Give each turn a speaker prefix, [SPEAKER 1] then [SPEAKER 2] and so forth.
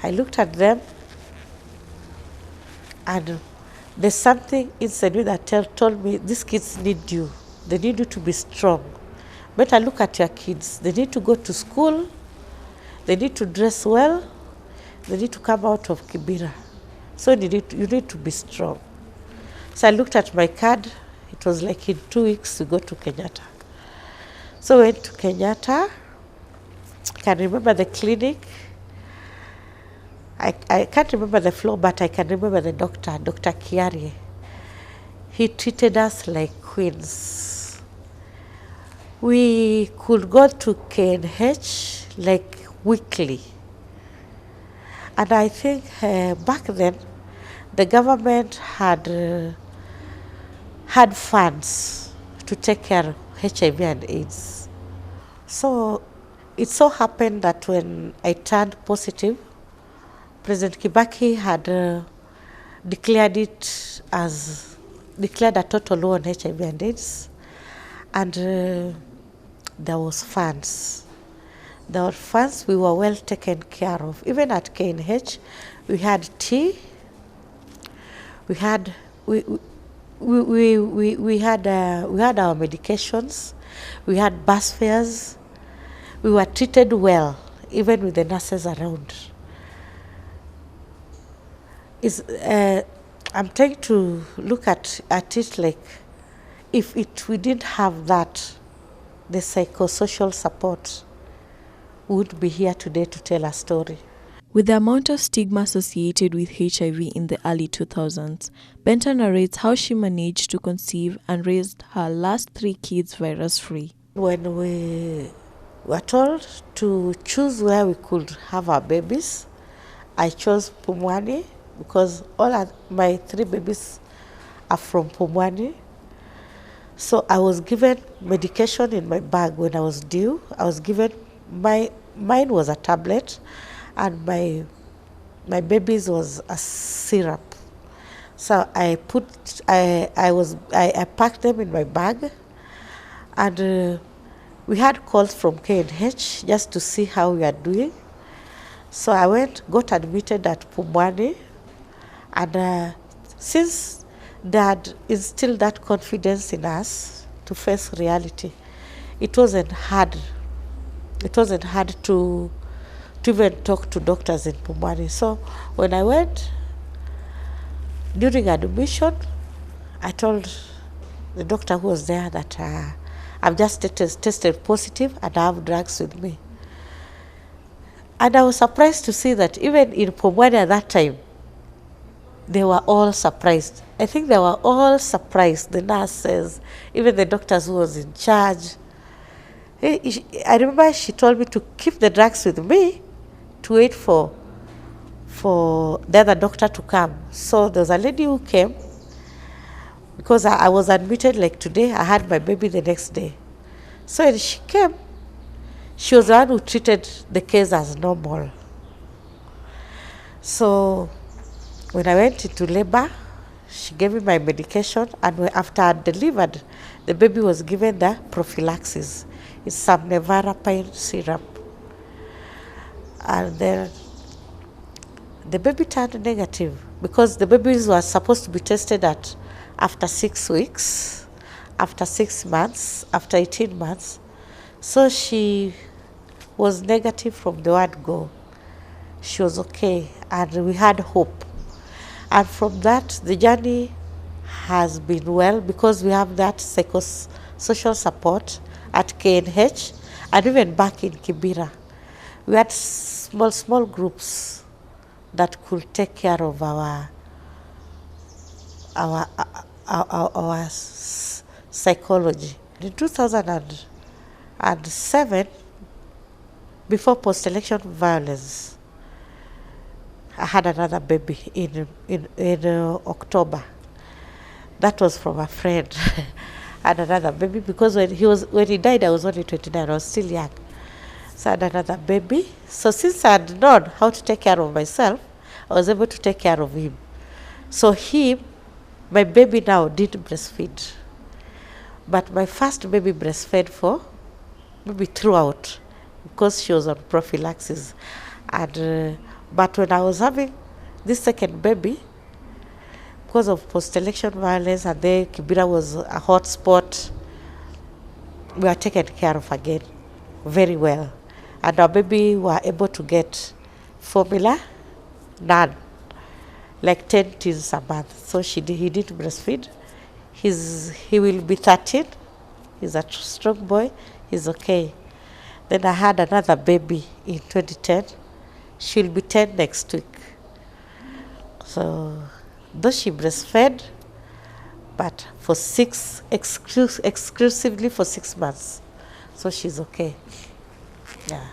[SPEAKER 1] I looked at them, and there's something inside me that told me these kids need you. They need you to be strong. Better look at your kids. They need to go to school. They need to dress well. They need to come out of Kibera. So you need to be strong. So I looked at my card. It was like in 2 weeks to go to Kenyatta. So I went to Kenyatta. I can remember the clinic. I can't remember the floor, but I can remember the doctor, Dr. Kiari. He treated us like queens. We could go to KNH like weekly. And I think back then, the government had funds to take care of HIV and AIDS. So it so happened that when I turned positive, President Kibaki had declared a total war on HIV and AIDS, and there was funds. There were funds. We were well taken care of. Even at KNH, we had tea. We had we had our medications. We had bus fares. We were treated well, even with the nurses around. I'm trying to look at it like if we didn't have that, the psychosocial support, we would be here today to tell a story.
[SPEAKER 2] With the amount of stigma associated with HIV in the early 2000s, Benta narrates how she managed to conceive and raised her last 3 kids virus-free.
[SPEAKER 1] When we were told to choose where we could have our babies, I chose Pumwani because my 3 babies are from Pumwani. So I was given medication in my bag when I was due. I was given mine was a tablet, and my baby's was a syrup. So I packed them in my bag, and we had calls from KNH just to see how we are doing. So I got admitted at Pumwani, and since they had instilled that confidence in us to face reality, it wasn't hard. It wasn't hard to even talk to doctors in Pumwani. So when I went, during admission, I told the doctor who was there that I've just tested positive and I have drugs with me. And I was surprised to see that even in Pumwani at that time, they were all surprised. I think they were all surprised, the nurses, even the doctors who was in charge. I remember she told me to keep the drugs with me to wait for the other doctor to come. So there was a lady who came, because I was admitted like today. I had my baby the next day. So when she came, she was the one who treated the case as normal. So when I went into labor, she gave me my medication, and after I delivered, the baby was given the prophylaxis. It's some nevarapine syrup. And then the baby turned negative, because the babies were supposed to be tested after 6 weeks, after 6 months, after 18 months. So she was negative from the word go. She was okay, and we had hope. And from that, the journey has been well, because we have that psychosocial support at KNH and even back in Kibera. We had small groups that could take care of our psychology. In 2007, before post-election violence, I had another baby in October. That was from a friend. I had another baby because when he died, I was only 29. I was still young. So I had another baby. So since I had known how to take care of myself, I was able to take care of him. So my baby now did breastfeed. But my first baby breastfed for maybe throughout, because she was on prophylaxis. And But when I was having this second baby, because of post-election violence, and then Kibera was a hot spot, we were taken care of again very well. And our baby were able to get formula, none, like 10 tins a month. So he did breastfeed. He will be 13. He's a strong boy. He's okay. Then I had another baby in 2010. She'll be 10 next week. So though she breastfed, but for exclusively for 6 months. So she's okay. Yeah.